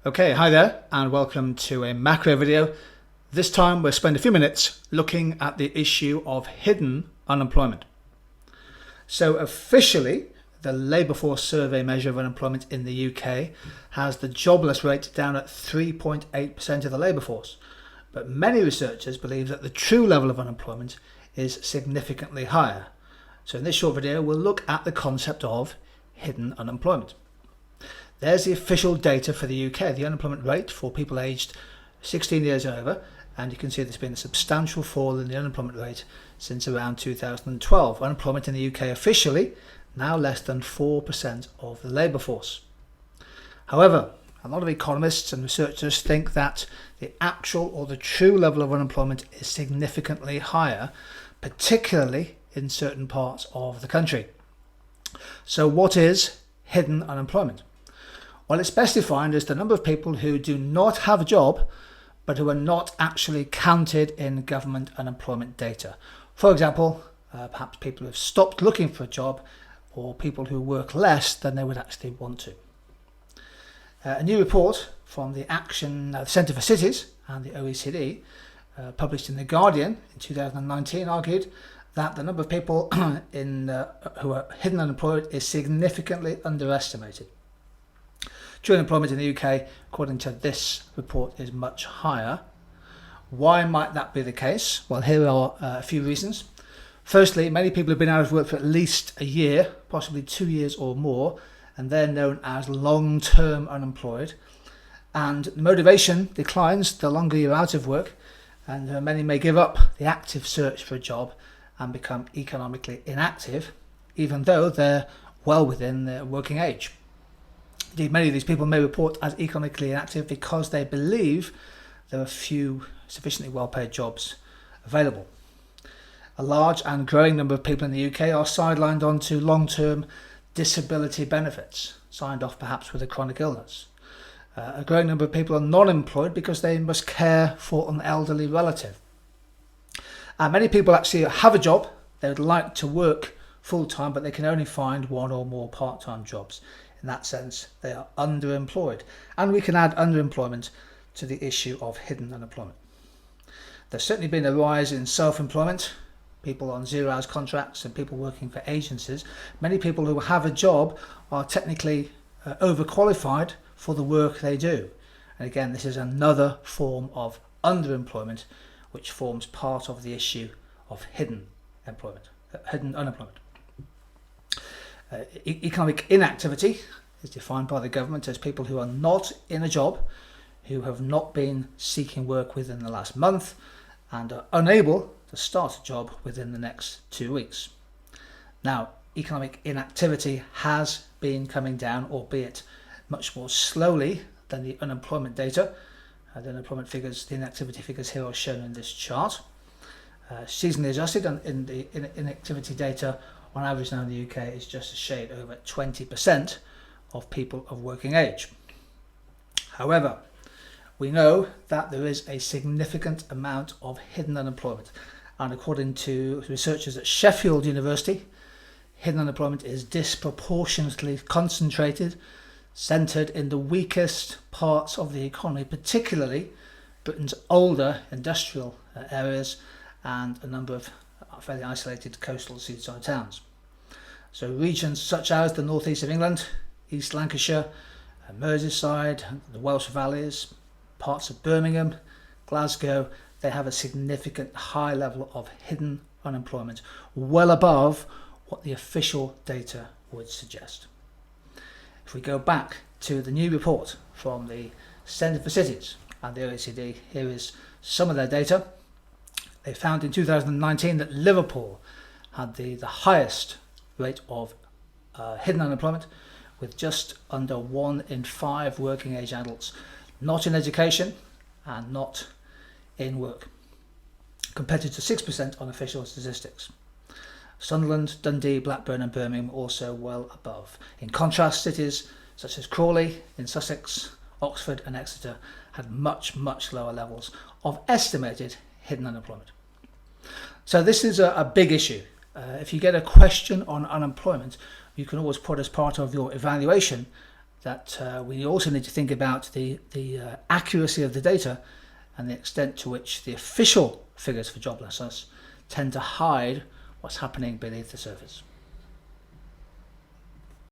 Okay, hi there and welcome to a macro video. This time we'll spend a few minutes looking at the issue of hidden unemployment. So officially, the labour force survey measure of unemployment in the UK has the jobless rate down at 3.8% of the labour force. But many researchers believe that the true level of unemployment is significantly higher. So in this short video, we'll look at the concept of hidden unemployment. There's the official data for the UK, the unemployment rate for people aged 16 years and over, and you can see there's been a substantial fall in the unemployment rate since around 2012. Unemployment in the UK officially now less than 4% of the labour force. However, a lot of economists and researchers think that the actual or the true level of unemployment is significantly higher, particularly in certain parts of the country. So what is hidden unemployment? Well, it's best defined as the number of people who do not have a job, but who are not actually counted in government unemployment data. For example, perhaps people who have stopped looking for a job, or people who work less than they would actually want to. A new report from the Centre for Cities and the OECD, published in The Guardian in 2019, argued that the number of people who are hidden unemployed is significantly underestimated. True unemployment in the UK, according to this report, is much higher. Why might that be the case? Well, here are a few reasons. Firstly, many people have been out of work for at least a year, possibly 2 years or more, and they're known as long-term unemployed. And motivation declines the longer you're out of work, and many may give up the active search for a job and become economically inactive, even though they're well within their working age. Indeed, many of these people may report as economically inactive because they believe there are few sufficiently well-paid jobs available. A large and growing number of people in the UK are sidelined onto long-term disability benefits, signed off perhaps with a chronic illness. A growing number of people are non-employed because they must care for an elderly relative. And many people actually have a job, they would like to work full-time, but they can only find one or more part-time jobs. In that sense, they are underemployed. And we can add underemployment to the issue of hidden unemployment. There's certainly been a rise in self-employment, people on zero-hours contracts and people working for agencies. Many people who have a job are technically overqualified for the work they do. And again, this is another form of underemployment, which forms part of the issue of hidden unemployment. Economic inactivity is defined by the government as people who are not in a job, who have not been seeking work within the last month, and are unable to start a job within the next 2 weeks. Now, economic inactivity has been coming down, albeit much more slowly than the unemployment data. The unemployment figures, the inactivity figures here are shown in this chart. Seasonally adjusted, and in the inactivity data, on average now in the UK, is just a shade over 20% of people of working age. However, we know that there is a significant amount of hidden unemployment, and according to researchers at Sheffield University, hidden unemployment is disproportionately concentrated, centred in the weakest parts of the economy, particularly Britain's older industrial areas and a number of fairly isolated coastal seaside towns. So regions such as the northeast of England, East Lancashire, Merseyside, the Welsh Valleys, parts of Birmingham, Glasgow, they have a significant high level of hidden unemployment, well above what the official data would suggest. If we go back to the new report from the Centre for Cities and the OECD, here is some of their data. They found in 2019 that Liverpool had the highest rate of hidden unemployment, with just under 1 in 5 working age adults not in education and not in work, compared to 6% on official statistics. Sunderland, Dundee, Blackburn and Birmingham also well above. In contrast, cities such as Crawley in Sussex, Oxford and Exeter had much lower levels of estimated hidden unemployment. So this is a big issue. If you get a question on unemployment, you can always put as part of your evaluation that we also need to think about the accuracy of the data and the extent to which the official figures for joblessness tend to hide what's happening beneath the surface.